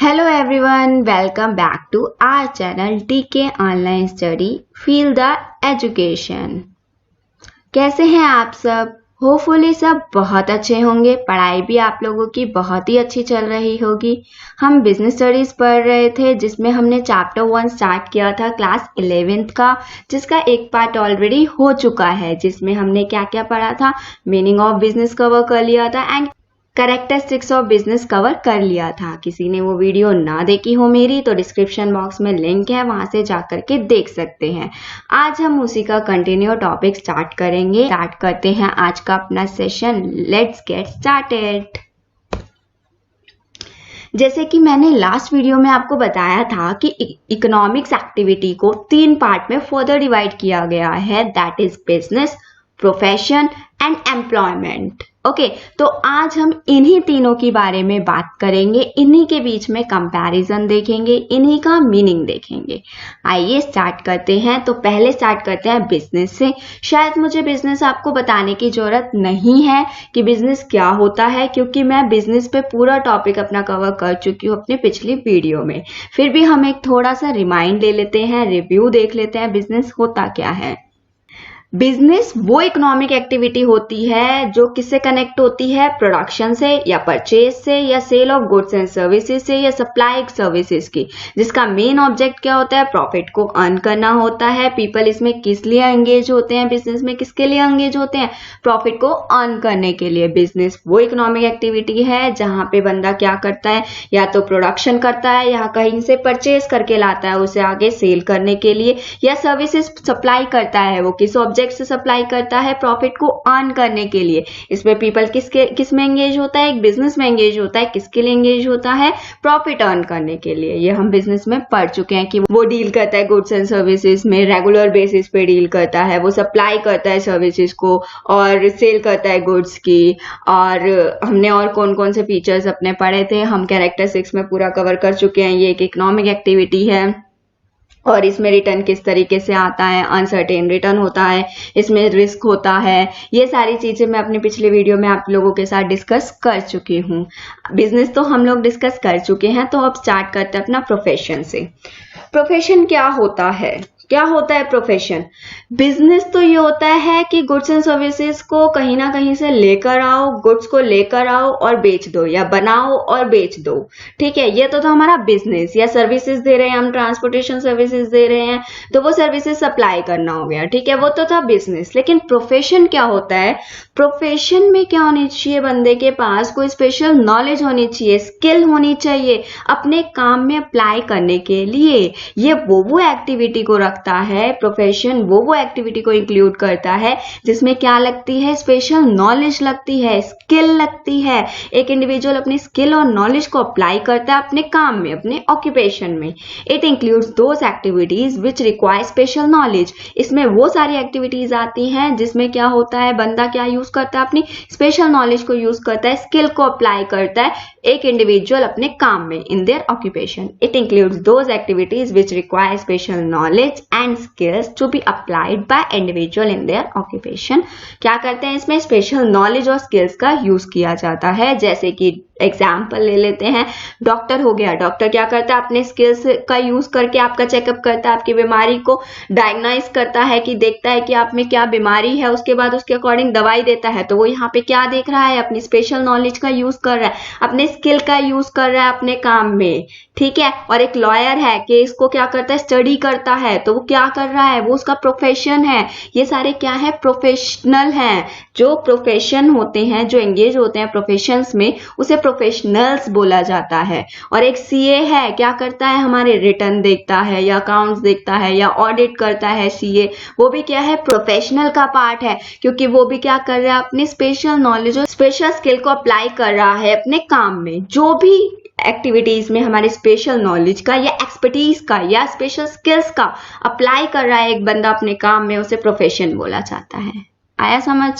Hello everyone, welcome back to our channel TK Online Study Feel the Education। कैसे हैं आप सब? Hopefully सब बहुत अच्छे होंगे। पढ़ाई भी आप लोगों की बहुत ही अच्छी चल रही होगी। हम बिजनेस स्टडीज पढ़ रहे थे जिसमें हमने चैप्टर 1 स्टार्ट किया था क्लास 11th का, जिसका एक पार्ट ऑलरेडी हो चुका है, जिसमें हमने क्या क्या पढ़ा था। मीनिंग ऑफ बिजनेस कवर कर लिया था and characteristics of business cover कर लिया था। किसी ने वो वीडियो ना देखी हो मेरी तो डिस्क्रिप्शन बॉक्स में लिंक है, वहां से जाकर के देख सकते हैं। आज हम उसी का कंटिन्यू टॉपिक स्टार्ट करेंगे। स्टार्ट करते हैं आज का अपना सेशन। Let's get started. जैसे कि मैंने लास्ट वीडियो में आपको बताया था कि इकोनॉमिक्स एक्टिविटी को 3 पार्ट में फर्दर डिवाइड किया गया है, that is business, profession and employment. Okay, तो आज हम इन्हीं तीनों के बारे में बात करेंगे, इन्हीं के बीच में कंपैरिजन देखेंगे, इन्हीं का मीनिंग देखेंगे। आइए स्टार्ट करते हैं। तो पहले स्टार्ट करते हैं बिजनेस से। शायद मुझे बिजनेस आपको बताने की जरूरत नहीं है कि बिजनेस क्या होता है, क्योंकि मैं बिजनेस पे पूरा टॉपिक अपना कवर कर चुकी हूँ अपनी पिछली वीडियो में। फिर भी हम एक थोड़ा सा रिमाइंड ले लेते हैं, रिव्यू देख लेते हैं बिजनेस होता क्या है। बिजनेस वो इकोनॉमिक एक्टिविटी होती है जो किससे कनेक्ट होती है, प्रोडक्शन से या परचेज से या sale of goods and services से या सप्लाई सर्विसेज की, जिसका मेन ऑब्जेक्ट क्या होता है, प्रॉफिट को अर्न करना होता है। पीपल इसमें किस लिए एंगेज होते हैं, बिजनेस में किसके लिए एंगेज होते हैं, प्रॉफिट को अर्न करने के लिए। बिजनेस वो इकोनॉमिक एक्टिविटी है जहां पे बंदा क्या करता है, या तो प्रोडक्शन करता है या कहीं से परचेज करके लाता है उसे आगे सेल करने के लिए, या सर्विसेज सप्लाई करता है। वो किस से सप्लाई करता है, प्रॉफिट को अर्न करने के लिए। इसमें पीपल किस में एंगेज होता है, एक बिजनेस में एंगेज होता है। किसके लिए एंगेज होता है, प्रॉफिट अर्न करने के लिए। ये हम बिजनेस में पढ़ चुके हैं कि वो डील करता है गुड्स एंड सर्विसेज में, रेगुलर बेसिस पे डील करता है, वो सप्लाई करता है सर्विसेज को और सेल करता है गुड्स की। और हमने और कौन कौन से फीचर्स अपने पढ़े थे, हम कैरेक्टरिस्टिक्स में पूरा कवर कर चुके हैं। ये एक इकोनॉमिक एक्टिविटी है और इसमें रिटर्न किस तरीके से आता है, अनसर्टेन रिटर्न होता है, इसमें रिस्क होता है। ये सारी चीजें मैं अपनी पिछले वीडियो में आप लोगों के साथ डिस्कस कर चुकी हूँ। बिजनेस तो हम लोग डिस्कस कर चुके हैं, तो अब स्टार्ट करते हैं अपना प्रोफेशन से। प्रोफेशन क्या होता है, क्या होता है प्रोफेशन? बिजनेस तो ये होता है कि गुड्स एंड सर्विसेज को कहीं ना कहीं से लेकर आओ, गुड्स को लेकर आओ और बेच दो, या बनाओ और बेच दो। ठीक है, ये तो था हमारा बिजनेस। या सर्विसेज दे रहे हैं हम, ट्रांसपोर्टेशन सर्विसेज दे रहे हैं, तो वो सर्विसेज सप्लाई करना हो गया। ठीक है, वो तो था बिजनेस। लेकिन प्रोफेशन क्या होता है? प्रोफेशन में क्या होनी चाहिए, बंदे के पास कोई स्पेशल नॉलेज होनी चाहिए, स्किल होनी चाहिए अपने काम में अप्लाई करने के लिए। ये वो एक्टिविटी को रखता है प्रोफेशन, वो एक्टिविटी को इंक्लूड करता है जिसमें क्या लगती है, स्पेशल नॉलेज लगती है, स्किल लगती है। एक इंडिविजुअल अपनी स्किल और नॉलेज को अप्लाई करता है अपने काम में, अपने ऑक्यूपेशन में। It includes those activities which require special knowledge. इसमें वो सारी एक्टिविटीज आती हैं जिसमें क्या होता है, बंदा क्या यूज करता है, अपनी स्पेशल नॉलेज को यूज करता है, स्किल को अप्लाई करता है एक इंडिविजुअल अपने काम में, in their occupation. It includes those activities which require special knowledge and skills to be applied by individual in their occupation. क्या करते हैं, इसमें स्पेशल नॉलेज और स्किल्स का यूज किया जाता है। जैसे कि एग्जाम्पल ले लेते हैं, डॉक्टर हो गया। डॉक्टर क्या करता है, अपने स्किल्स का यूज करके आपका चेकअप करता है, आपकी बीमारी को डायग्नाइज करता है, कि देखता है कि आप में क्या बीमारी है, उसके बाद उसके अकॉर्डिंग दवाई देता है। तो वो यहाँ पे क्या देख रहा है, अपनी स्पेशल नॉलेज का यूज कर रहा है, अपने स्किल का यूज कर रहा है अपने काम में। ठीक है, और एक लॉयर है कि इसको क्या करता है, स्टडी करता है, तो वो क्या कर रहा है, वो उसका प्रोफेशन है। ये सारे क्या है, प्रोफेशनल हैं। जो प्रोफेशन होते हैं, जो एंगेज होते हैं प्रोफेशंस में, उसे प्रोफेशनल्स बोला जाता है। और एक सीए है, क्या करता है, हमारे रिटर्न देखता है या अकाउंट्स देखता है या ऑडिट करता है सीए। वो भी क्या है, प्रोफेशनल का पार्ट है, क्योंकि वो भी क्या कर रहा है, अपनी स्पेशल नॉलेज और स्पेशल स्किल को अप्लाई कर रहा है अपने काम में। जो भी एक्टिविटीज में हमारे स्पेशल नॉलेज का या एक्सपर्टीज का या स्पेशल स्किल्स का अप्लाई कर रहा है एक बंदा अपने काम में, उसे प्रोफेशन बोला जाता है। आया समझ।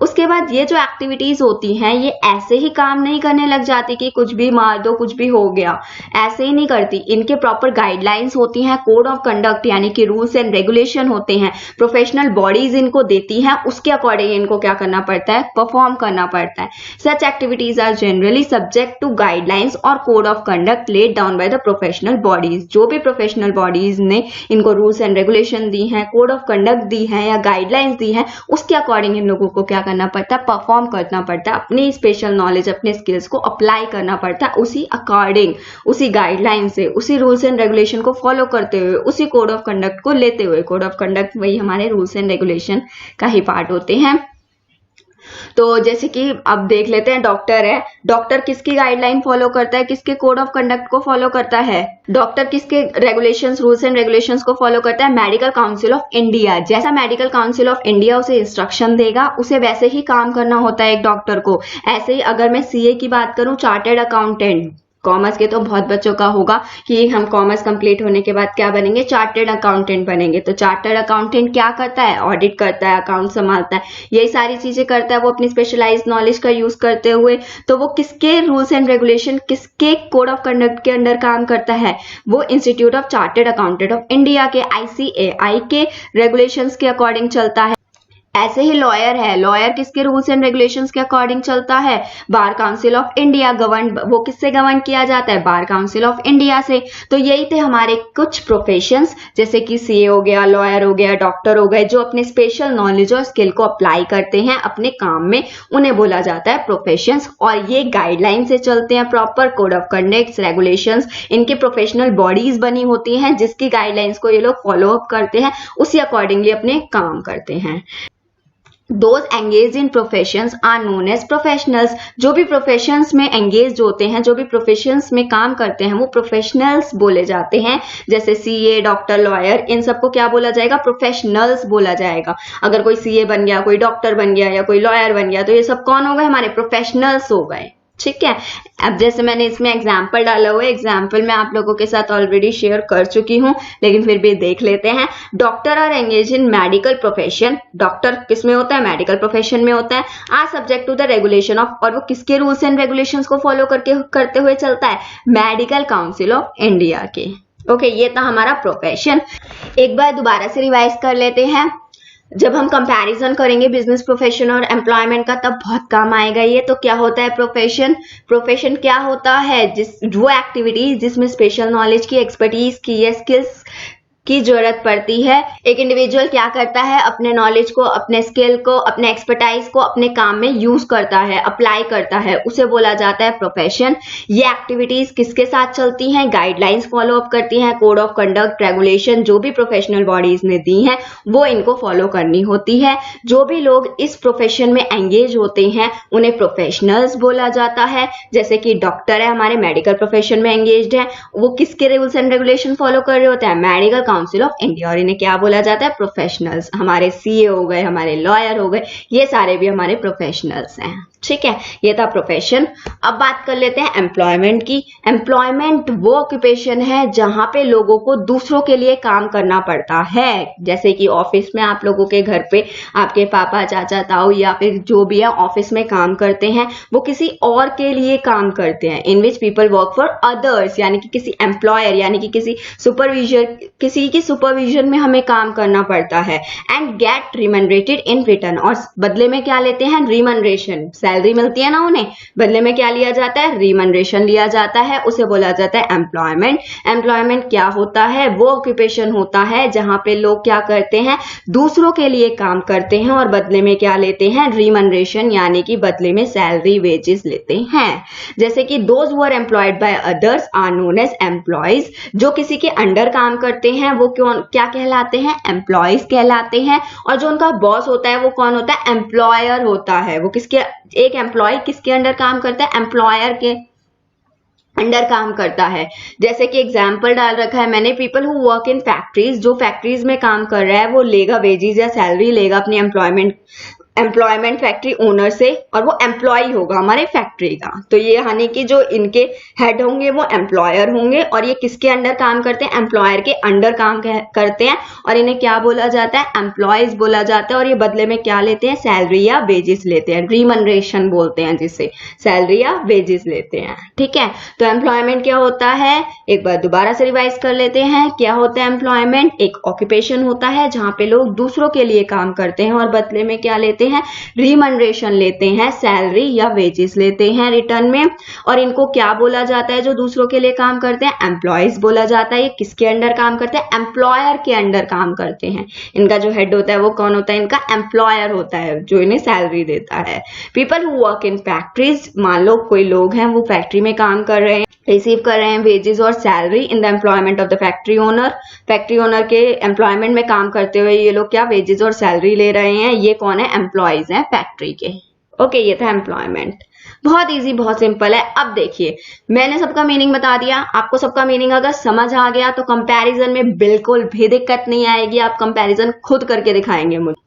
उसके बाद ये जो एक्टिविटीज होती हैं ये ऐसे ही काम नहीं करने लग जाती कि कुछ भी मार दो कुछ भी हो गया, ऐसे ही नहीं करती। इनके प्रॉपर गाइडलाइंस होती हैं, कोड ऑफ कंडक्ट यानी कि रूल्स एंड रेगुलेशन होते हैं, प्रोफेशनल बॉडीज इनको देती हैं, उसके अकॉर्डिंग इनको क्या करना पड़ता है, परफॉर्म करना पड़ता है। Such activities are generally subject to guidelines और code of conduct laid down by the professional bodies. जो भी प्रोफेशनल बॉडीज ने इनको रूल्स एंड रेगुलेशन दी हैं, कोड ऑफ कंडक्ट दी है या गाइडलाइंस दी है, उसके अकॉर्डिंग इन लोगों को क्या करना पड़ता है, परफॉर्म करना पड़ता है, अपनी स्पेशल नॉलेज अपने स्किल्स को अप्लाई करना पड़ता है उसी अकॉर्डिंग, उसी गाइडलाइन से, उसी रूल्स एंड रेगुलेशन को फॉलो करते हुए, उसी कोड ऑफ कंडक्ट को लेते हुए। कोड ऑफ कंडक्ट वही हमारे रूल्स एंड रेगुलेशन का ही पार्ट होते हैं। तो जैसे कि अब देख लेते हैं, डॉक्टर है, डॉक्टर किसकी गाइडलाइन फॉलो करता है, किसके कोड ऑफ कंडक्ट को फॉलो करता है, डॉक्टर किसके रेगुलेशंस, रूल्स एंड रेगुलेशंस को फॉलो करता है, मेडिकल काउंसिल ऑफ इंडिया। जैसा मेडिकल काउंसिल ऑफ इंडिया उसे इंस्ट्रक्शन देगा, उसे वैसे ही काम करना होता है एक डॉक्टर को। ऐसे ही अगर मैं सीए की बात करूं, चार्टर्ड अकाउंटेंट, कॉमर्स के तो बहुत बच्चों का होगा कि हम कॉमर्स कंप्लीट होने के बाद क्या बनेंगे, चार्टर्ड अकाउंटेंट बनेंगे। तो चार्टर्ड अकाउंटेंट क्या करता है, ऑडिट करता है, अकाउंट संभालता है, यही सारी चीजें करता है वो अपनी स्पेशलाइज्ड नॉलेज का यूज करते हुए। तो वो किसके रूल्स एंड रेगुलेशन, किसके कोड ऑफ कंडक्ट के अंडर काम करता है, वो institute of chartered accountant of India के ICAI के रेगुलेशंस के अकॉर्डिंग चलता है। ऐसे ही लॉयर है, लॉयर किसके रूल्स एंड रेगुलेशंस के अकॉर्डिंग चलता है, bar council of India. Govern वो किससे गवर्न किया जाता है, बार काउंसिल ऑफ इंडिया से। तो यही थे हमारे कुछ प्रोफेशंस, जैसे कि सीए हो गया, लॉयर हो गया, डॉक्टर हो गए, जो अपने स्पेशल नॉलेज और स्किल को अप्लाई करते हैं अपने काम में, उन्हें बोला जाता है प्रोफेशंस। और ये गाइडलाइन से चलते हैं, proper code of conduct, regulations, इनके प्रोफेशनल बॉडीज बनी होती हैं जिसकी गाइडलाइंस को ये लोग फॉलो अप करते हैं, उसी अकॉर्डिंगली अपने काम करते हैं। Those engaged in professions are known as professionals। जो भी प्रोफेशंस में एंगेज होते हैं, जो भी प्रोफेशंस में काम करते हैं, वो प्रोफेशनल्स बोले जाते हैं। जैसे सीए, डॉक्टर, लॉयर, इन सबको क्या बोला जाएगा, प्रोफेशनल्स बोला जाएगा। अगर कोई सीए बन गया, कोई डॉक्टर बन गया या कोई लॉयर बन गया, तो ये सब कौन हो गए, हमारे प्रोफेशनल्स हो गए। ठीक है। अब जैसे मैंने इसमें एग्जाम्पल डाला हुआ है, एग्जाम्पल मैं आप लोगों के साथ ऑलरेडी शेयर कर चुकी हूं, लेकिन फिर भी देख लेते हैं। Doctor are engage in medical profession. Doctor किस में होता है, मेडिकल प्रोफेशन में होता है। Are subject to the regulation of, और वो किसके रूल्स एंड रेगुलेशंस को फॉलो करते हुए चलता है, मेडिकल काउंसिल ऑफ इंडिया के। ओके, ये था हमारा प्रोफेशन। एक बार दोबारा से रिवाइज कर लेते हैं। जब हम कंपैरिजन करेंगे बिजनेस प्रोफेशन और एम्प्लॉयमेंट का, तब बहुत काम आएगा ये। तो क्या होता है प्रोफेशन, प्रोफेशन क्या होता है, वो एक्टिविटीज जिसमें स्पेशल नॉलेज की, एक्सपर्टीज की या स्किल्स की जरूरत पड़ती है। एक इंडिविजुअल क्या करता है, अपने नॉलेज को, अपने स्किल को, अपने एक्सपर्टाइज को अपने काम में यूज करता है, अप्लाई करता है, उसे बोला जाता है प्रोफेशन। ये एक्टिविटीज किसके साथ चलती हैं, गाइडलाइंस फॉलो अप करती हैं, कोड ऑफ कंडक्ट, रेगुलेशन जो भी प्रोफेशनल बॉडीज ने दी हैं वो इनको फॉलो करनी होती है। जो भी लोग इस प्रोफेशन में एंगेज होते हैं उन्हें प्रोफेशनल्स बोला जाता है। जैसे कि डॉक्टर है, हमारे मेडिकल प्रोफेशन में एंगेज्ड है, वो किसके रूल्स एंड रेगुलेशन फॉलो कर रहे होते हैं, मेडिकल काउंसिल ऑफ इंडिया, और इन्हें क्या बोला जाता है, प्रोफेशनल्स। हमारे सीए हो गए, हमारे लॉयर हो गए, ये सारे भी हमारे प्रोफेशनल्स हैं। ठीक है, ये था प्रोफेशन। अब बात कर लेते हैं एम्प्लॉयमेंट की। एम्प्लॉयमेंट वो ऑक्यूपेशन है जहां पे लोगों को दूसरों के लिए काम करना पड़ता है। जैसे कि ऑफिस में आप लोगों के घर पे आपके पापा, चाचा, ताऊ या फिर जो भी है ऑफिस में काम करते हैं, वो किसी और के लिए काम करते हैं। In which people work for others, यानी कि किसी एम्प्लॉयर यानी कि किसी किसी की सुपरविजन में हमें काम करना पड़ता है। एंड गेट रिमनरेटेड इन रिटर्न, और बदले में क्या लेते हैं, रिमनरेशन। सैलरी मिलती है ना उन्हें, बदले में क्या लिया जाता है, रिमनरेशन लिया जाता है, उसे बोला जाता है एम्प्लॉयमेंट। एम्प्लॉयमेंट क्या होता है, वो ऑक्यूपेशन होता है जहां पे लोग क्या करते हैं, दूसरों के लिए काम करते हैं और बदले में क्या लेते हैं, रिमनरेशन, यानी कि बदले में सैलरी, वेजेस लेते हैं। जैसे कि those who are employed by others are known as employees. जो किसी के अंडर काम करते हैं वो क्या कहलाते हैं, एम्प्लॉयज कहलाते हैं। और जो उनका बॉस होता है वो कौन होता है, एम्प्लॉयर होता है। वो किसके, एक एम्प्लॉय किसके अंडर काम करता है, एम्प्लॉयर के अंडर काम करता है। जैसे कि एग्जाम्पल डाल रखा है मैंने, people who work in factories, जो फैक्ट्रीज में काम कर रहा है वो लेगा वेजेस या सैलरी लेगा अपनी एम्प्लॉयमेंट फैक्ट्री ओनर से, और वो एम्प्लॉय होगा हमारे फैक्ट्री का। तो ये यानी कि जो इनके हेड होंगे वो एम्प्लॉयर होंगे, और ये किसके अंडर काम करते हैं, एम्प्लॉयर के अंडर काम करते हैं, और इन्हें क्या बोला जाता है, एम्प्लॉयज बोला जाता है। और ये बदले में क्या लेते हैं, सैलरी या वेजेस लेते हैं, रिमनरेशन बोलते हैं जिसे, सैलरी या वेजेस लेते हैं। ठीक है, तो एम्प्लॉयमेंट क्या होता है, एक बार दोबारा से रिवाइज कर लेते हैं। क्या होता है एम्प्लॉयमेंट, एक ऑक्यूपेशन होता है जहां पे लोग दूसरों के लिए काम करते हैं और बदले में क्या लेते हैं, रिमनरेशन लेते हैं, सैलरी या वेजेस लेते हैं रिटर्न में। और इनको क्या बोला जाता है, जो दूसरों के लिए काम करते हैं, एम्प्लॉयज बोला जाता है। ये किसके अंडर काम करते हैं, एम्प्लॉयर के अंडर काम करते हैं। इनका जो हेड होता है वो कौन होता है, इनका एम्प्लॉयर होता है जो इन्हें सैलरी देता है। People who work in factories, मान लो कोई लोग हैं वो फैक्ट्री में काम कर रहे हैं, रिसीव कर रहे हैं वेजेस और salary in the employment of the factory owner. Factory owner के एम्प्लॉयमेंट में काम करते हुए ये लोग क्या वेजेस और सैलरी ले रहे हैं। ये कौन है, एम्प्लॉयज हैं फैक्ट्री के। ओके, ये था एम्प्लॉयमेंट। बहुत इजी, बहुत सिंपल है। अब देखिए, मैंने सबका मीनिंग बता दिया, आपको सबका मीनिंग अगर समझ आ गया तो कंपैरिजन में बिल्कुल भी दिक्कत नहीं आएगी। आप कंपैरिजन खुद करके दिखाएंगे मुझे।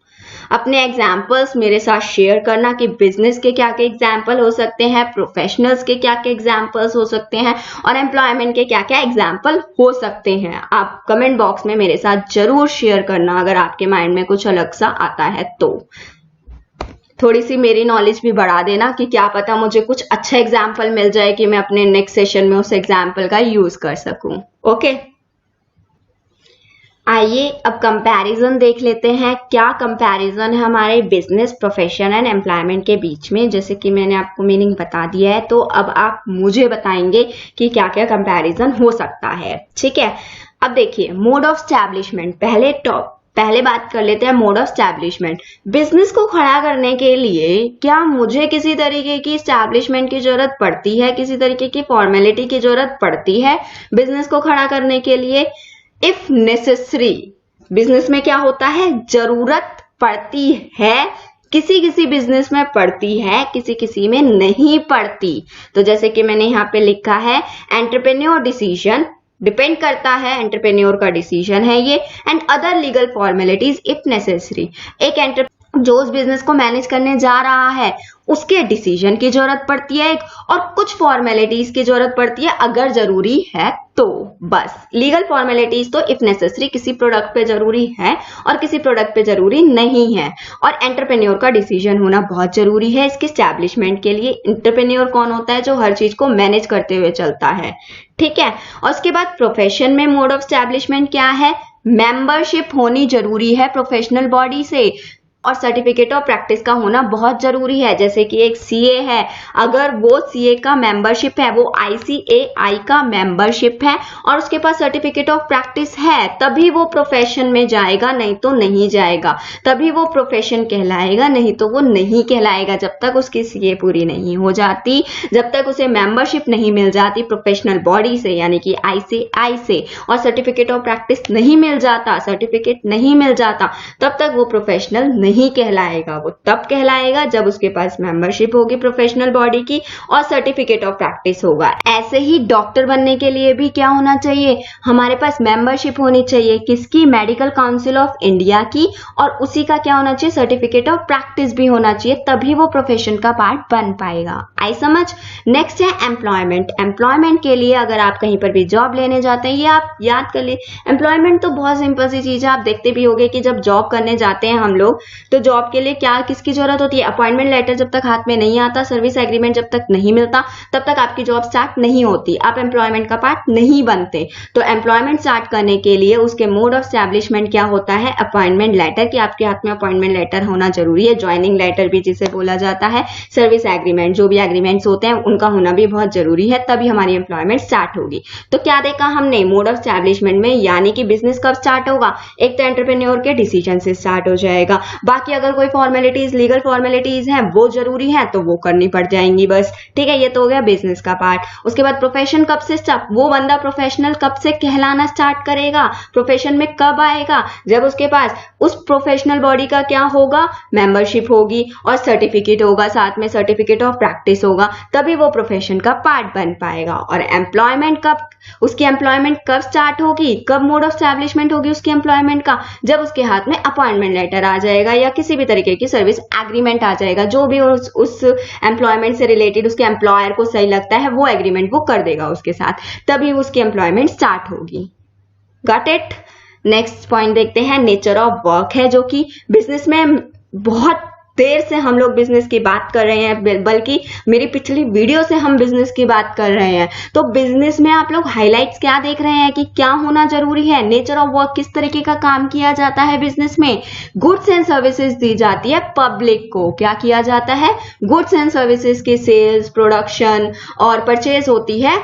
अपने एग्जाम्पल्स मेरे साथ शेयर करना कि बिजनेस के क्या क्या एग्जाम्पल हो सकते हैं, प्रोफेशनल्स के क्या क्या एग्जाम्पल्स हो सकते हैं, और एम्प्लॉयमेंट के क्या क्या एग्जाम्पल हो सकते हैं। आप कमेंट बॉक्स में मेरे साथ जरूर शेयर करना अगर आपके माइंड में कुछ अलग सा आता है तो। थोड़ी सी मेरी नॉलेज भी बढ़ा देना कि क्या पता मुझे कुछ अच्छा एग्जाम्पल मिल जाए कि मैं अपने नेक्स्ट सेशन में उस एग्जाम्पल का यूज कर सकूं। ओके, आइए अब कंपैरिजन देख लेते हैं। क्या कंपैरिजन है हमारे बिजनेस, प्रोफेशन एंड एम्प्लॉयमेंट के बीच में। जैसे कि मैंने आपको मीनिंग बता दिया है, तो अब आप मुझे बताएंगे कि क्या क्या कंपैरिजन हो सकता है। ठीक है, अब देखिए मोड ऑफ स्टैब्लिशमेंट। पहले बात कर लेते हैं मोड ऑफ स्टैब्लिशमेंट। बिजनेस को खड़ा करने के लिए क्या मुझे किसी तरीके की स्टैब्लिशमेंट की जरूरत पड़ती है, किसी तरीके की फॉर्मेलिटी की जरूरत पड़ती है बिजनेस को खड़ा करने के लिए? इफ नेसेसरी, बिजनेस में क्या होता है, जरूरत पड़ती है। किसी किसी बिजनेस में पड़ती है, किसी किसी में नहीं पड़ती। तो जैसे कि मैंने यहाँ पे लिखा है, एंटरप्रेन्योर डिसीजन डिपेंड करता है, एंटरप्रेन्योर का डिसीजन है ये, and other legal formalities if necessary. एक जो उस बिजनेस को मैनेज करने जा रहा है उसके डिसीजन की जरूरत पड़ती है एक, और कुछ फॉर्मेलिटीज की जरूरत पड़ती है अगर जरूरी है तो। बस लीगल फॉर्मेलिटीज तो इफ नेसेसरी किसी प्रोडक्ट पे जरूरी है और किसी प्रोडक्ट पे जरूरी नहीं है। और एंटरप्रेन्योर का डिसीजन होना बहुत जरूरी है इसके स्टैब्लिशमेंट के लिए। एंटरप्रेन्योर कौन होता है, जो हर चीज को मैनेज करते हुए चलता है। ठीक है, और उसके बाद प्रोफेशन में मोड ऑफ स्टैब्लिशमेंट क्या है, मेंबरशिप होनी जरूरी है प्रोफेशनल बॉडी से, और सर्टिफिकेट ऑफ प्रैक्टिस का होना बहुत जरूरी है। जैसे कि एक सीए है, अगर वो सीए का मेंबरशिप है, वो ICAI का मेंबरशिप है और उसके पास सर्टिफिकेट ऑफ प्रैक्टिस है, तभी वो प्रोफेशन में जाएगा, नहीं तो नहीं जाएगा। तभी वो प्रोफेशन कहलाएगा, नहीं तो वो नहीं कहलाएगा। जब तक उसकी सीए पूरी नहीं हो जाती, जब तक उसे मेंबरशिप नहीं मिल जाती प्रोफेशनल बॉडी से यानी कि ICAI से, और सर्टिफिकेट ऑफ प्रैक्टिस नहीं मिल जाता, सर्टिफिकेट नहीं मिल जाता, तब तक वो प्रोफेशनल नहीं कहलाएगा। वो तब कहलाएगा जब उसके पास मेंबरशिप होगी प्रोफेशनल बॉडी की और सर्टिफिकेट ऑफ प्रैक्टिस होगा। ऐसे ही डॉक्टर बनने के लिए भी क्या होना चाहिए, हमारे पास मेंबरशिप होनी चाहिए, किसकी, मेडिकल काउंसिल ऑफ इंडिया की, और उसी का क्या होना चाहिए, सर्टिफिकेट ऑफ प्रैक्टिस भी होना चाहिए, तभी वो प्रोफेशन का पार्ट बन पाएगा। आई समझ। नेक्स्ट है एम्प्लॉयमेंट। एम्प्लॉयमेंट के लिए अगर आप कहीं पर भी जॉब लेने जाते हैं, ये आप याद कर लिए, एम्प्लॉयमेंट तो बहुत सिंपल सी चीज है। आप देखते भी होंगे कि जब जॉब करने जाते हैं हम लोग, तो जॉब के लिए क्या किसकी जरूरत होती है, अपॉइंटमेंट लेटर जब तक हाथ में नहीं आता, सर्विस एग्रीमेंट जब तक नहीं मिलता, तब तक आपकी जॉब स्टार्ट नहीं होती, आप एम्प्लॉयमेंट का पार्ट नहीं बनते। तो एम्प्लॉयमेंट स्टार्ट करने के लिए उसके मोड ऑफ स्टैब्लिशमेंट क्या होता है, अपॉइंटमेंट लेटर, कि आपके हाथ में अपॉइंटमेंट लेटर होना जरूरी है, ज्वाइनिंग लेटर भी जिसे बोला जाता है, सर्विस एग्रीमेंट, जो भी एग्रीमेंट्स होते हैं उनका होना भी बहुत जरूरी है, तभी हमारी एम्प्लॉयमेंट स्टार्ट होगी। तो क्या देखा हमने मोड ऑफ स्टैब्लिशमेंट में, यानी कि बिजनेस कब स्टार्ट होगा, एक तो एंटरप्रेन्योर के डिसीजन से स्टार्ट हो जाएगा। बाकी अगर कोई फॉर्मेलिटीज, लीगल फॉर्मेलिटीज हैं वो जरूरी है तो वो करनी पड़ जाएंगी बस। ठीक है, ये तो हो गया बिजनेस का पार्ट। उसके बाद प्रोफेशन कब से स्टार्ट, वो बंदा प्रोफेशनल कब से कहलाना स्टार्ट करेगा, प्रोफेशन में कब आएगा, जब उसके पास उस प्रोफेशनल बॉडी का क्या होगा, मेंबरशिप होगी और सर्टिफिकेट होगा, साथ में सर्टिफिकेट ऑफ प्रैक्टिस होगा, तभी वो प्रोफेशन का पार्ट बन पाएगा। और एम्प्लॉयमेंट कब, उसकी एम्प्लॉयमेंट कब स्टार्ट होगी, कब मोड ऑफ स्टैब्लिशमेंट होगी उसकी एम्प्लॉयमेंट का, जब उसके हाथ में अपॉइंटमेंट लेटर आ जाएगा या किसी भी तरीके की सर्विस एग्रीमेंट आ जाएगा। जो भी उस एम्प्लॉयमेंट से रिलेटेड उसके एम्प्लॉयर को सही लगता है वो एग्रीमेंट वो कर देगा उसके साथ, तभी उसकी एम्प्लॉयमेंट स्टार्ट होगी। Got it. नेक्स्ट पॉइंट देखते हैं, नेचर ऑफ वर्क है, जो कि बिजनेस में बहुत देर से हम लोग बिजनेस की बात कर रहे हैं, बल्कि मेरी पिछली वीडियो से हम बिजनेस की बात कर रहे हैं। तो बिजनेस में आप लोग हाइलाइट्स क्या देख रहे हैं कि क्या होना जरूरी है, नेचर ऑफ वर्क, किस तरीके का काम किया जाता है बिजनेस में। गुड्स एंड सर्विसेज दी जाती है पब्लिक को, क्या किया जाता है, गुड्स एंड सर्विसेज की सेल्स, प्रोडक्शन और परचेज होती है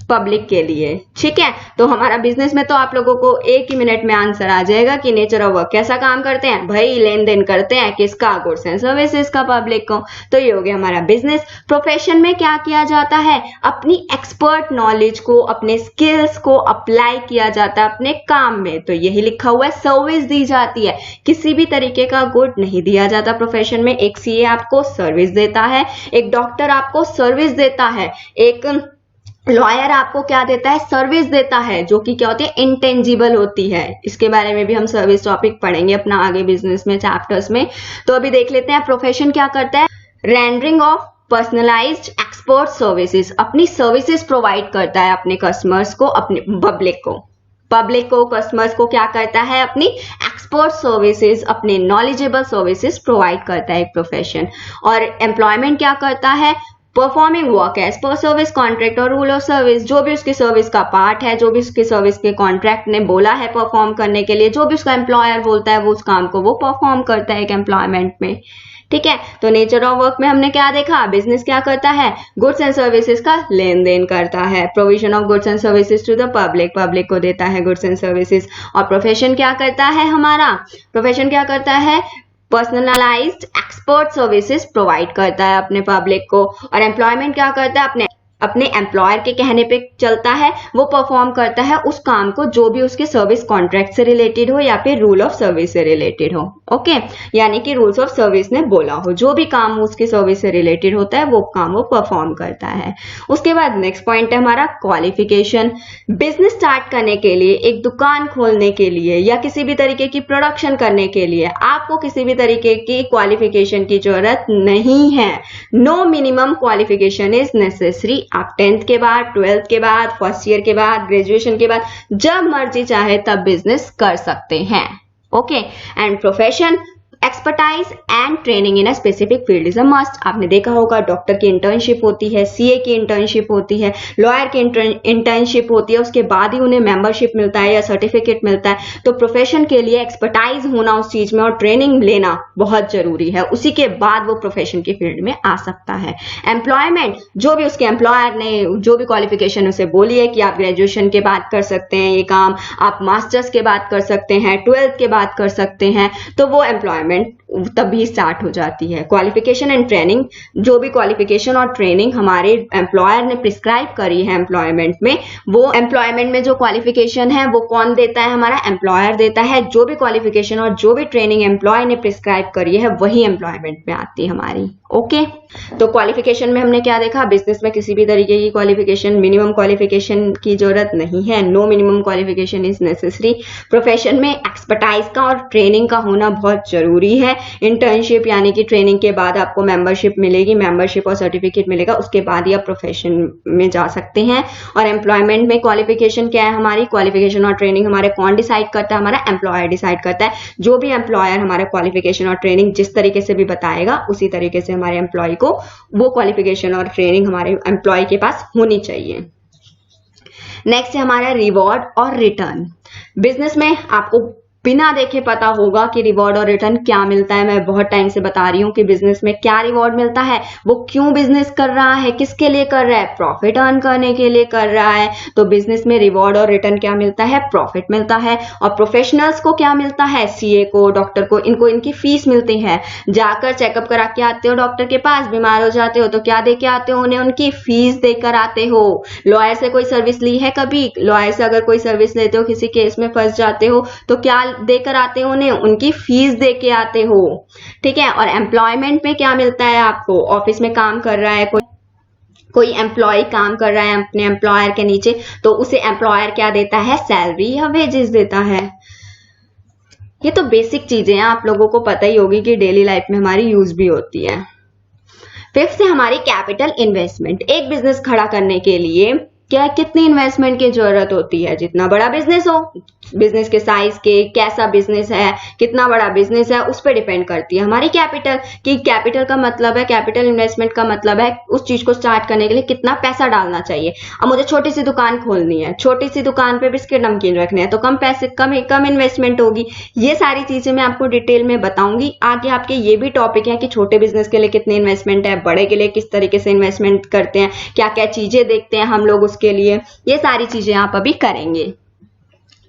पब्लिक के लिए। ठीक है, तो हमारा बिजनेस में तो आप लोगों को एक ही मिनट में आंसर आ जाएगा कि नेचर ऑफ वर्क कैसा काम करते हैं भाई, लेन देन करते हैं किसका, गुड्स एंड सर्विसेज का, पब्लिक को। तो ये हो गया हमारा बिजनेस। प्रोफेशन में क्या किया जाता है, अपनी एक्सपर्ट नॉलेज को, अपने स्किल्स को अप्लाई किया जाता है अपने काम में। तो यही लिखा हुआ है, सर्विस दी जाती है, किसी भी तरीके का गुड नहीं दिया जाता प्रोफेशन में। एक सीए आपको सर्विस देता है, एक डॉक्टर आपको सर्विस देता है, एक लॉयर आपको क्या देता है, सर्विस देता है, जो कि क्या होती है, इंटेंजिबल होती है। इसके बारे में भी हम सर्विस टॉपिक पढ़ेंगे अपना आगे बिजनेस में चैप्टर्स में। तो अभी देख लेते हैं प्रोफेशन क्या करता है। Rendering of personalised expert services, अपनी सर्विसेज प्रोवाइड करता है अपने कस्टमर्स को, अपने पब्लिक को कस्टमर्स को क्या करता है, अपनी एक्सपर्ट सर्विसेज, अपने नॉलेजेबल सर्विसेज प्रोवाइड करता है एक प्रोफेशन। और एम्प्लॉयमेंट क्या करता है, performing work as per service contract और रूल ऑफ सर्विस, जो भी उसकी सर्विस का पार्ट है, जो भी उसकी सर्विस के कॉन्ट्रैक्ट ने बोला है परफॉर्म करने के लिए, जो भी उसका एम्प्लॉयर बोलता है वो उस काम को वो परफॉर्म करता है एक एम्प्लॉयमेंट में। ठीक है, तो नेचर ऑफ वर्क में हमने क्या देखा, बिजनेस क्या करता है, गुड्स एंड सर्विसेज का लेन देन करता है, provision of goods and services to the public को देता है गुड्स एंड सर्विसेज। और प्रोफेशन क्या करता है, हमारा प्रोफेशन क्या करता है, पर्सनलाइज्ड एक्सपर्ट सर्विसेज प्रोवाइड करता है अपने पब्लिक को। और एम्प्लॉयमेंट क्या करता है, अपने एम्प्लॉयर के कहने पे चलता है, वो परफॉर्म करता है उस काम को जो भी उसके सर्विस कॉन्ट्रैक्ट से रिलेटेड हो या फिर रूल ऑफ सर्विस से रिलेटेड हो। ओके, यानी कि रूल्स ऑफ सर्विस ने बोला हो, जो भी काम उसकी सर्विस से रिलेटेड होता है वो काम वो परफॉर्म करता है। उसके बाद नेक्स्ट पॉइंट है हमारा क्वालिफिकेशन। बिजनेस स्टार्ट करने के लिए, एक दुकान खोलने के लिए या किसी भी तरीके की प्रोडक्शन करने के लिए आपको किसी भी तरीके की क्वालिफिकेशन की जरूरत नहीं है। No minimum qualification is necessary. आप 10th के बाद, 12th के बाद, फर्स्ट ईयर के बाद, ग्रेजुएशन के बाद जब मर्जी चाहे तब बिजनेस कर सकते हैं। Okay, and profession, expertise and training in a specific field is a must. आपने देखा होगा डॉक्टर की इंटर्नशिप होती है, सीए की इंटर्नशिप होती है, लॉयर की इंटर्नशिप होती है, उसके बाद ही उन्हें मेंबरशिप मिलता है या सर्टिफिकेट मिलता है। तो प्रोफेशन के लिए एक्सपर्टाइज होना उस चीज में और ट्रेनिंग लेना बहुत जरूरी है, उसी के बाद वो प्रोफेशन की फील्ड में आ सकता है। एम्प्लॉयमेंट, जो भी उसके एम्प्लॉयर ने जो भी क्वालिफिकेशन उसे बोली है कि आप ग्रेजुएशन के बाद कर सकते हैं ये काम, आप मास्टर्स के बाद कर सकते हैं, 12th के बाद कर सकते हैं, तो वो एम्प्लॉयमेंट तभी स्टार्ट हो जाती है। क्वालिफिकेशन एंड ट्रेनिंग, जो भी क्वालिफिकेशन और ट्रेनिंग हमारे एम्प्लॉयर ने प्रिस्क्राइब करी है एम्प्लॉयमेंट में, वो एम्प्लॉयमेंट में जो क्वालिफिकेशन है वो कौन देता है, हमारा एम्प्लॉयर देता है। जो भी क्वालिफिकेशन और जो भी ट्रेनिंग एम्प्लॉय ने प्रिस्क्राइब करी है वही एम्प्लॉयमेंट में आती है हमारी। ओके, तो क्वालिफिकेशन में हमने क्या देखा, बिजनेस में किसी भी तरीके की क्वालिफिकेशन, मिनिमम क्वालिफिकेशन की जरूरत नहीं है। No minimum qualification is necessary. Profession में एक्सपर्टाइज का और ट्रेनिंग का होना बहुत जरूरी है। इंटर्नशिप यानी कि ट्रेनिंग के बाद आपको मेंबरशिप मिलेगी, मेंबरशिप और सर्टिफिकेट मिलेगा, उसके बाद ही आप प्रोफेशन में जा सकते हैं। और एम्प्लॉयमेंट में क्वालिफिकेशन क्या है, हमारी क्वालिफिकेशन और ट्रेनिंग हमारे कौन डिसाइड करता है, हमारा एम्प्लॉयर डिसाइड करता है। जो भी एम्प्लॉयर हमारा क्वालिफिकेशन और ट्रेनिंग जिस तरीके से भी बताएगा उसी तरीके से हमारे एम्प्लॉय को वो क्वालिफिकेशन और ट्रेनिंग हमारे एम्प्लॉय के पास होनी चाहिए। नेक्स्ट है हमारा रिवॉर्ड और रिटर्न। बिजनेस में आपको बिना देखे पता होगा कि रिवॉर्ड और रिटर्न क्या मिलता है। मैं बहुत टाइम से बता रही हूँ कि बिजनेस में क्या रिवॉर्ड मिलता है, वो क्यों बिजनेस कर रहा है, किसके लिए कर रहा है, प्रॉफिट अर्न करने के लिए कर रहा है। तो बिजनेस में रिवॉर्ड और रिटर्न क्या मिलता है, प्रॉफिट मिलता है। और प्रोफेशनल्स को क्या मिलता है, सीए को, डॉक्टर को, इनको इनकी फीस मिलती है। जाकर चेकअप करा के आते हो डॉक्टर के पास, बीमार हो जाते हो तो क्या दे के आते हो, उन्हें उनकी फीस देकर आते हो। लॉयर से कोई सर्विस ली है कभी, लॉयर से अगर कोई सर्विस लेते हो, किसी केस में फंस जाते हो तो क्या देकर आते हो, उन्हें उनकी फीस दे के आते हो। ठीक है, और एम्प्लॉयमेंट में क्या मिलता है आपको, ऑफिस में काम कर रहा है कोई एम्प्लॉय काम कर रहा है अपने एम्प्लॉयर के नीचे, तो उसे एम्प्लॉयर क्या देता है, सैलरी या वेजेस देता है। ये तो बेसिक चीजें हैं, आप लोगों को पता ही होगी कि डेली लाइफ में हमारी यूज भी होती है। फिफ्थ है हमारी कैपिटल इन्वेस्टमेंट। एक बिजनेस खड़ा करने के लिए क्या कितनी इन्वेस्टमेंट की जरूरत होती है? जितना बड़ा बिजनेस हो, बिजनेस के साइज के, कैसा बिजनेस है, कितना बड़ा बिजनेस है, उस पर डिपेंड करती है हमारी कैपिटल। कि कैपिटल का मतलब है, कैपिटल इन्वेस्टमेंट का मतलब है उस चीज को स्टार्ट करने के लिए कितना पैसा डालना चाहिए। अब मुझे छोटी सी दुकान खोलनी है, छोटी सी दुकान पे बिस्किट नमकीन रखने हैं, तो कम पैसे, कम इन्वेस्टमेंट होगी। ये सारी चीजें मैं आपको डिटेल में बताऊंगी। आगे आपके ये भी टॉपिक है कि छोटे बिजनेस के लिए कितनी इन्वेस्टमेंट है, बड़े के लिए किस तरीके से इन्वेस्टमेंट करते हैं, क्या क्या चीजें देखते हैं हम लोग उसके लिए, ये सारी चीजें आप अभी करेंगे।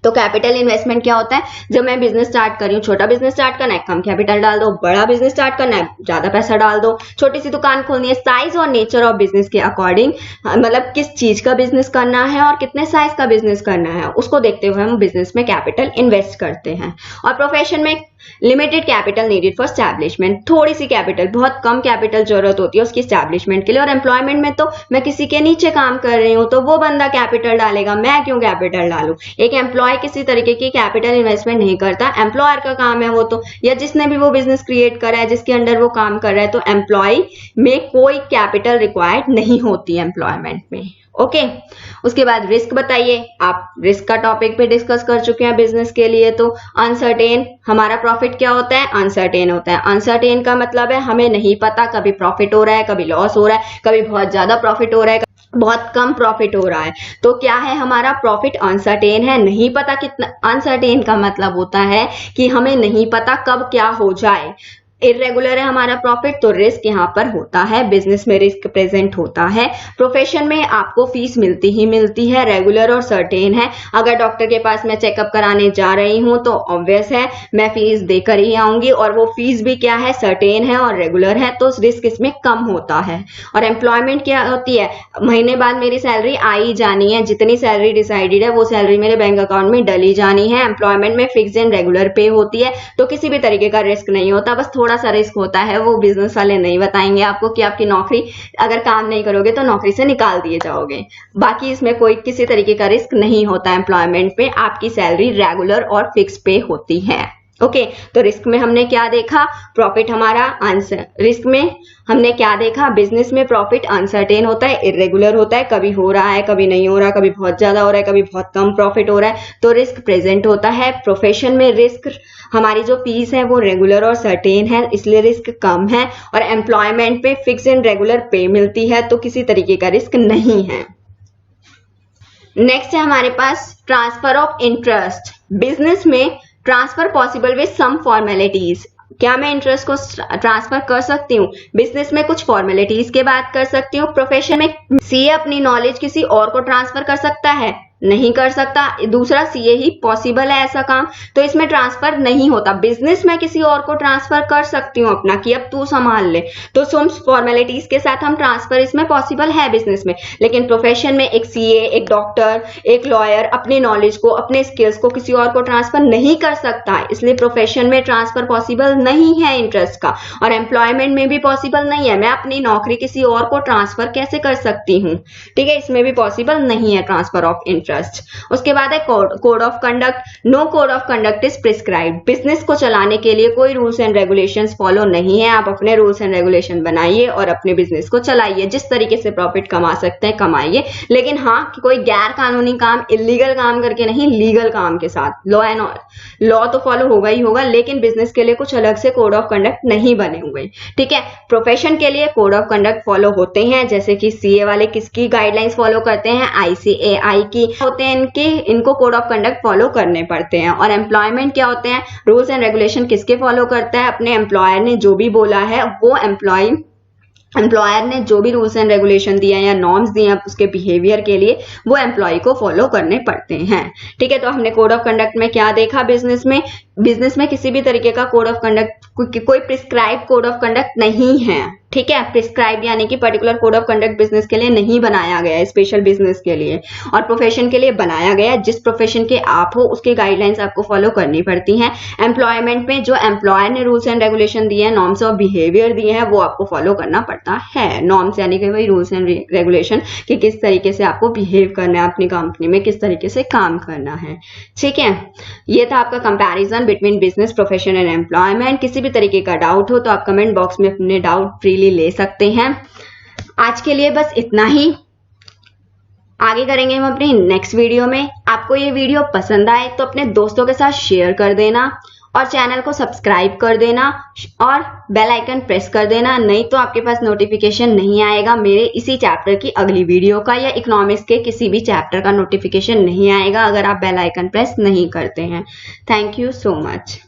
तो कैपिटल इन्वेस्टमेंट क्या होता है? जब मैं बिजनेस स्टार्ट कर रही हूँ, छोटा बिजनेस स्टार्ट करना है, कम कैपिटल डाल दो, बड़ा बिजनेस स्टार्ट करना है, ज्यादा पैसा डाल दो, छोटी सी दुकान खोलनी है, साइज और नेचर ऑफ बिजनेस के अकॉर्डिंग, मतलब किस चीज का बिजनेस करना है और कितने साइज का बिजनेस करना है, उसको देखते हुए हम बिजनेस में कैपिटल इन्वेस्ट करते हैं। और प्रोफेशन में limited capital needed for establishment, थोड़ी सी कैपिटल, बहुत कम कैपिटल जरूरत होती है उसकी एस्टैब्लिशमेंट के लिए। और एम्प्लॉयमेंट में तो मैं किसी के नीचे काम कर रही हूँ, तो वो बंदा कैपिटल डालेगा, मैं क्यों कैपिटल डालूं? एक एम्प्लॉय किसी तरीके की कैपिटल इन्वेस्टमेंट नहीं करता, एम्प्लॉयर का काम है वो तो, या जिसने भी वो बिजनेस क्रिएट करा है, जिसके अंडर वो काम कर रहा है, तो एम्प्लॉय में कोई कैपिटल रिक्वायर्ड नहीं होती है एम्प्लॉयमेंट में। ओके उसके बाद रिस्क बताइए। आप रिस्क का टॉपिक पे डिस्कस कर चुके हैं बिजनेस के लिए। तो अनसर्टेन, हमारा प्रॉफिट क्या होता है? अनसर्टेन होता है। अनसर्टेन का मतलब है हमें नहीं पता, कभी प्रॉफिट हो रहा है, कभी लॉस हो रहा है, कभी बहुत ज्यादा प्रॉफिट हो रहा है, बहुत कम प्रॉफिट हो रहा है। तो क्या है, हमारा प्रॉफिट अनसर्टेन है, नहीं पता कितना। अनसर्टेन का मतलब होता है कि हमें नहीं पता कब क्या हो जाए। इरेगुलर है हमारा प्रॉफिट, तो रिस्क यहाँ पर होता है, बिजनेस में रिस्क प्रेजेंट होता है। प्रोफेशन में आपको फीस मिलती ही मिलती है, रेगुलर और सर्टेन है। अगर डॉक्टर के पास मैं चेकअप कराने जा रही हूँ तो ऑब्वियस है मैं फीस देकर ही आऊंगी, और वो फीस भी क्या है, सर्टेन है और रेगुलर है, तो रिस्क इसमें कम होता है। और एम्प्लॉयमेंट क्या होती है, महीने बाद मेरी सैलरी आई जानी है, जितनी सैलरी डिसाइडेड है वो सैलरी मेरे बैंक अकाउंट में डली जानी है। एम्प्लॉयमेंट में फिक्स एंड रेगुलर पे होती है, तो किसी भी तरीके का रिस्क नहीं होता, बस थोड़ा सा रिस्क होता है, वो बिजनेस वाले नहीं बताएंगे आपको कि आपकी नौकरी, अगर काम नहीं करोगे तो नौकरी से निकाल दिए जाओगे। बाकी इसमें कोई किसी तरीके का रिस्क नहीं होता। एम्प्लॉयमेंट में आपकी सैलरी रेगुलर और फिक्स पे होती है। ओके तो रिस्क में हमने क्या देखा, प्रॉफिट हमारा आंसर। रिस्क में हमने क्या देखा, बिजनेस में प्रॉफिट अनसर्टेन होता है, इरेगुलर होता है, कभी हो रहा है, कभी नहीं हो रहा, कभी बहुत ज्यादा हो रहा है, कभी बहुत कम प्रॉफिट हो रहा है, तो रिस्क प्रेजेंट होता है। प्रोफेशन में रिस्क, हमारी जो फीस है वो रेगुलर और सर्टेन है, इसलिए रिस्क कम है। और एम्प्लॉयमेंट पे फिक्स एंड रेगुलर पे मिलती है, तो किसी तरीके का रिस्क नहीं है। नेक्स्ट है हमारे पास ट्रांसफर ऑफ इंटरेस्ट। बिजनेस में transfer possible with some formalities. क्या मैं इंटरेस्ट को ट्रांसफर कर सकती हूँ? बिजनेस में कुछ फॉर्मेलिटीज के बाद कर सकती हूँ। प्रोफेशन में सीए अपनी नॉलेज किसी और को ट्रांसफर कर सकता है? नहीं कर सकता, दूसरा सीए ही पॉसिबल है ऐसा काम, तो इसमें ट्रांसफर नहीं होता। बिजनेस में किसी और को ट्रांसफर कर सकती हूँ अपना, कि अब तू संभाल ले, तो सम फॉर्मेलिटीज के साथ हम ट्रांसफर इसमें पॉसिबल है बिजनेस में। लेकिन प्रोफेशन में एक सीए, एक डॉक्टर, एक लॉयर अपनी नॉलेज को, अपने स्किल्स को किसी और को ट्रांसफर नहीं कर सकता, इसलिए प्रोफेशन में ट्रांसफर पॉसिबल नहीं है इंटरेस्ट का। और एम्प्लॉयमेंट में भी पॉसिबल नहीं है, मैं अपनी नौकरी किसी और को ट्रांसफर कैसे कर सकती हूँ? ठीक है, इसमें भी पॉसिबल नहीं है ट्रांसफर ऑफ इंटरेस्ट। उसके बाद है code of conduct. No code of conduct is prescribed. Business को चलाने के लिए कोई रूल्स एंड रेगुलेशंस फॉलो नहीं है, आप अपने रूल्स एंड रेगुलेशन बनाइए और अपने बिजनेस को चलाइए, जिस तरीके से प्रॉफिट कमा सकते हैं कमाइए। लेकिन हाँ, कोई गैर कानूनी काम, इलीगल काम करके नहीं, लीगल काम के साथ। लॉ तो फॉलो होगा ही होगा, लेकिन बिजनेस के लिए कुछ अलग से कोड ऑफ कंडक्ट नहीं बने हुए। ठीक है, प्रोफेशन के लिए कोड ऑफ कंडक्ट फॉलो होते हैं, जैसे कि सीए वाले किसकी गाइडलाइंस फॉलो करते हैं? आईसीएआई की होते हैं, इनको कोड ऑफ कंडक्ट फॉलो करने पड़ते हैं। और एम्प्लॉयमेंट क्या होते हैं? रूल्स एंड रेगुलेशन किसके फॉलो करता है? अपने एम्प्लॉयर ने जो भी बोला है, वो एम्प्लॉयर ने जो भी रूल्स एंड रेगुलेशन दिए हैं या नॉर्म्स दिए हैं उसके बिहेवियर के लिए, वो एम्प्लॉय को फॉलो करने पड़ते हैं। ठीक है, तो हमने कोड ऑफ कंडक्ट में क्या देखा? बिजनेस में किसी भी तरीके का कोड ऑफ कंडक्ट, कोई प्रिस्क्राइब कोड ऑफ कंडक्ट नहीं है। ठीक है। प्रिस्क्राइब यानी कि particular code of conduct business के लिए नहीं बनाया गया है, स्पेशल बिजनेस के लिए और प्रोफेशन के लिए बनाया गया है। जिस प्रोफेशन के आप हो उसके गाइडलाइंस आपको फॉलो करनी पड़ती हैं। एम्प्लॉयमेंट में जो एम्प्लॉयर ने रूल्स एंड रेगुलेशन दिए हैं, नॉर्म्स ऑफ बिहेवियर दिए हैं, वो आपको फॉलो करना पड़ता है। नॉर्म्स यानी कि वही रूल्स एंड रेगुलेशन कि किस तरीके से आपको बिहेव करना है, अपनी कंपनी में किस तरीके से काम करना है। ठीक है, ये था आपका comparison between business, profession and employment. किसी भी तरीके का डाउट हो तो आप कमेंट बॉक्स में अपने डाउट फ्रीली ले सकते हैं। आज के लिए बस इतना ही, आगे करेंगे हम अपने नेक्स्ट वीडियो में। आपको ये वीडियो पसंद आए तो अपने दोस्तों के साथ शेयर कर देना और चैनल को सब्सक्राइब कर देना और बेल आइकन प्रेस कर देना, नहीं तो आपके पास नोटिफिकेशन नहीं आएगा मेरे इसी चैप्टर की अगली वीडियो का, या इकोनॉमिक्स के किसी भी चैप्टर का नोटिफिकेशन नहीं आएगा अगर आप बेल आइकन प्रेस नहीं करते हैं। Thank you so much.